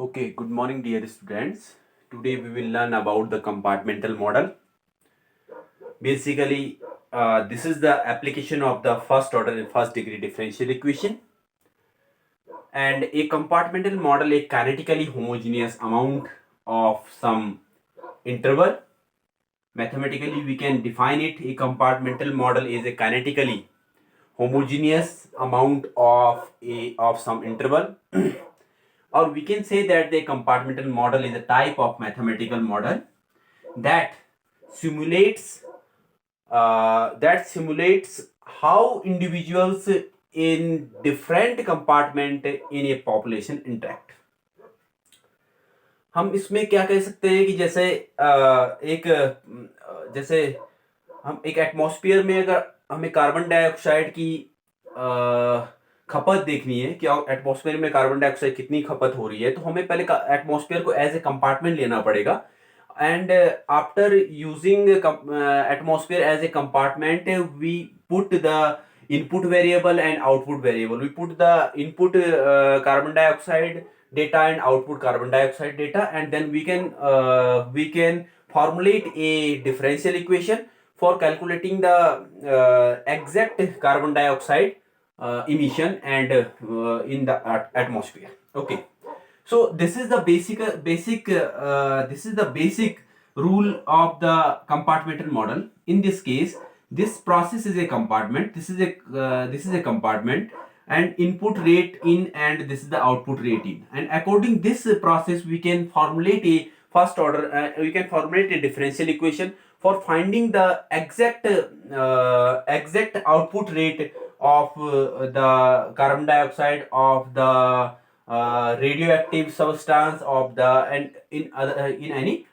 Okay, good morning, dear students. Today we will learn about the compartmental model. Basically, this is the application of the first order and first degree differential equation. And a compartmental model, a kinetically homogeneous amount of some interval. Mathematically, we can define it. A compartmental model is a kinetically homogeneous amount of some interval. Or we can say that the compartmental model is a type of mathematical model that simulates how individuals in different compartment in a population interact. हम इसमें क्या कह सकते हैं कि जैसे हम एक एटमॉस्फेयर में अगर हमें कार्बन डाइऑक्साइड की खपत देखनी है कि एटमॉस्फेयर में कार्बन डाइऑक्साइड कितनी खपत हो रही है, तो हमें पहले एटमॉस्फेयर को एज ए कंपार्टमेंट लेना पड़ेगा. And after using atmosphere as a compartment, we put the input variable and output variable. We put the input carbon dioxide data and output carbon dioxide data, and then we can formulate a differential equation for calculating the exact carbon dioxide emission and in the atmosphere. Okay. So this is the basic rule of the compartmental model. In this case, this process is a compartment. This is a compartment, and input rate in, and this is the output rate in. And according this process, we can formulate a first order. We can formulate a differential equation for finding the exact output rate of the carbon dioxide, of the radioactive substance, of the, and in any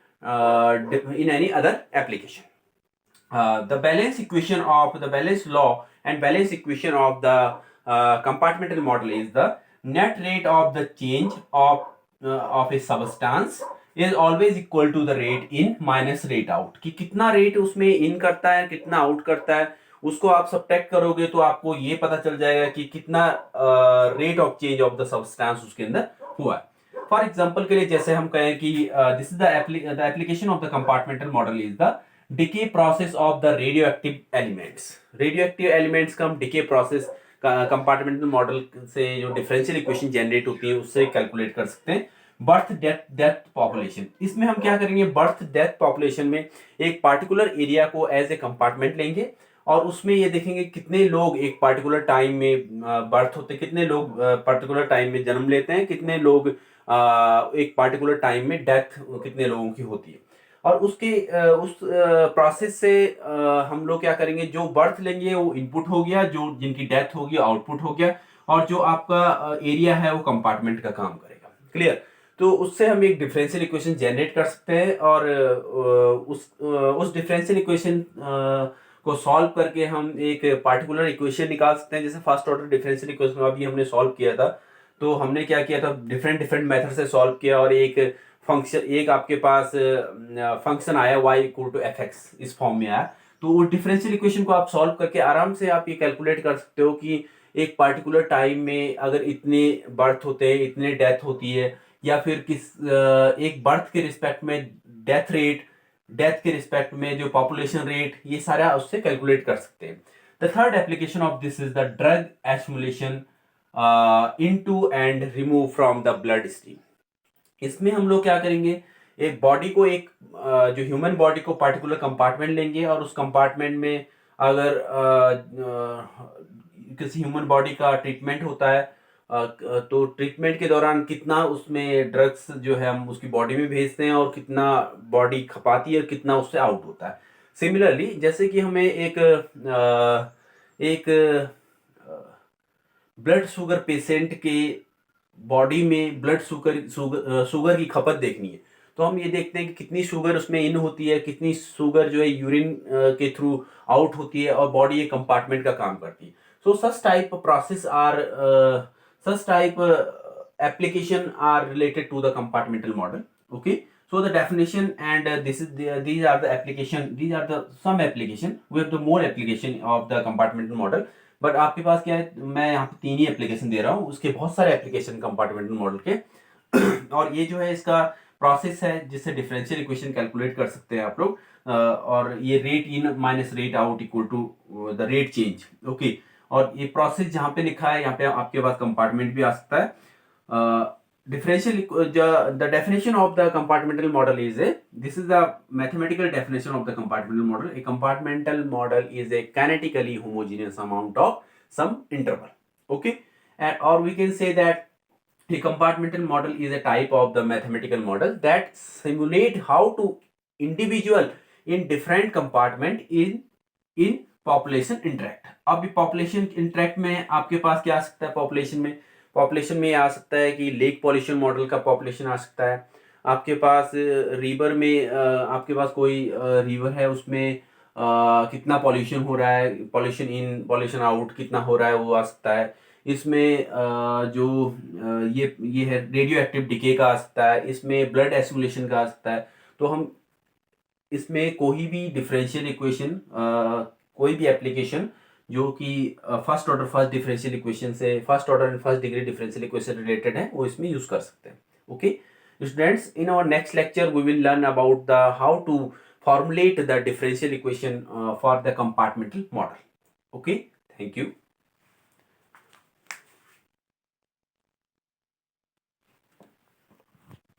other application. The balance equation of the balance law and balance equation of the compartmental model is the net rate of the change of a substance is always equal to the rate in minus rate out. कि कितना rate उसमें इन करता है, कितना out करता है, उसको आप सब्ट्रैक्ट करोगे तो आपको ये पता चल जाएगा कि कितना rate of change of the substance उसके अंदर हुआ है. फॉर एग्जांपल के लिए जैसे हम कहें कि this is the application of the compartmental model is the decay process of the radioactive elements. Radioactive elements का हम डिके प्रोसेस कंपार्टमेंटल मॉडल से जो डिफरेंशियल इक्वेशन जनरेट होती है उससे कैलकुलेट कर सकते हैं. बर्थ डेथ पॉपुलेशन, इसमें हम क्या करेंगे, बर्थ डेथ पॉपुलेशन में एक पार्टिकुलर एरिया को एज ए कंपार्टमेंट लेंगे और उसमें ये देखेंगे कितने लोग एक पार्टिकुलर टाइम में बर्थ होते हैं, कितने लोग पार्टिकुलर टाइम में जन्म लेते हैं, कितने लोग एक पार्टिकुलर टाइम में डेथ कितने लोगों की होती है. और उस प्रोसेस से हम लोग क्या करेंगे, जो बर्थ लेंगे वो इनपुट हो गया, जो जिनकी डेथ होगी आउटपुट हो गया, और जो आपका एरिया है वो कंपार्टमेंट का काम करेगा. क्लियर. तो उससे हम एक डिफरेंशियल इक्वेशन जनरेट कर सकते हैं और उस डिफरेंशियल इक्वेशन को सॉल्व करके हम एक पार्टिकुलर इक्वेशन निकाल सकते हैं. जैसे फर्स्ट ऑर्डर डिफरेंशियल इक्वेशन अभी हमने सॉल्व किया था, तो हमने क्या किया था, डिफरेंट मेथड से सॉल्व किया और एक फंक्शन, एक आपके पास फंक्शन आया y equal to f x, इस फॉर्म में आया. तो वो डिफरेंशियल इक्वेशन को आप सॉल्व करके आराम से आप ये कैलकुलेट कर सकते हो कि एक पार्टिकुलर टाइम में अगर इतने बर्थ होते हैं, इतने डेथ होती है, या फिर एक बर्थ के रिस्पेक्ट में डेथ रेट, डेथ के रिस्पेक्ट में जो पॉपुलेशन रेट, ये सारा उससे कैलकुलेट कर सकते हैं. The third application of this is the drug stimulation into and remove from the blood stream. इसमें हम लोग क्या करेंगे, एक बॉडी को, एक जो ह्यूमन बॉडी को पार्टिकुलर कंपार्टमेंट लेंगे और उस कंपार्टमेंट में अगर किसी ह्यूमन बॉडी का ट्रीटमेंट होता है तो ट्रीटमेंट के दौरान कितना उसमें ड्रग्स जो है हम उसकी बॉडी में भेजते हैं और कितना बॉडी खपाती है और कितना उससे आउट होता है. सिमिलरली जैसे कि हमें एक ब्लड शुगर पेशेंट के बॉडी में ब्लड शुगर की खपत देखनी है, तो हम ये देखते हैं कि कितनी शुगर उसमें इन होती है, कितनी शुगर जो है यूरिन के थ्रू आउट होती है, और बॉडी एक कंपार्टमेंट का काम करती है. So such type application are related to the compartmental model. Okay, so the definition and these are some application. We have the more application of the compartmental model, but आपके पास क्या है, मैं यहाँ पे 3 ही एप्लीकेशन दे रहा हूँ, उसके बहुत सारे एप्लीकेशन कंपार्टमेंटल मॉडल के. और ये जो है इसका प्रोसेस है जिससे डिफरेंशियल इक्वेशन कैलकुलेट कर सकते हैं आप लोग। और ये rate in minus rate out equal to the rate change. Okay, और ये प्रोसेस जहाँ पे लिखा है यहाँ पे आपके पास कंपार्टमेंट भी आ सकता है। differential the definition of the compartmental model is a this is the mathematical definition of the compartmental model. A compartmental model is a kinetically homogeneous amount of some interval. Okay, or we can say that a compartmental model is a type of the mathematical model that simulate how to individual in different compartment in population interact. अब population interact में आपके पास क्या आ सकता है? Population में आ सकता है कि लेक पॉल्यूशन मॉडल का पॉपुलेशन आ सकता है। आपके पास रिवर में आपके पास कोई रिवर है, उसमें कितना पॉल्यूशन हो रहा है, पॉल्यूशन इन पॉल्यूशन आउट कितना हो रहा है, वो आ सकता है। इसमें जो ये है रेडियो एक्टिव डिके का आ सकता है, इसमें ब्लड एसिमुलेशन का आ सकता है। तो हम इसमें कोई भी डिफरेंशियल इक्वेशन कोई भी एप्लीकेशन जो कि first order first differential equation से first order and first degree differential equation related है, वो इसमें यूज कर सकते हैं। Okay students, in our next lecture we will learn about the how to formulate the differential equation for the compartmental model. Okay, thank you.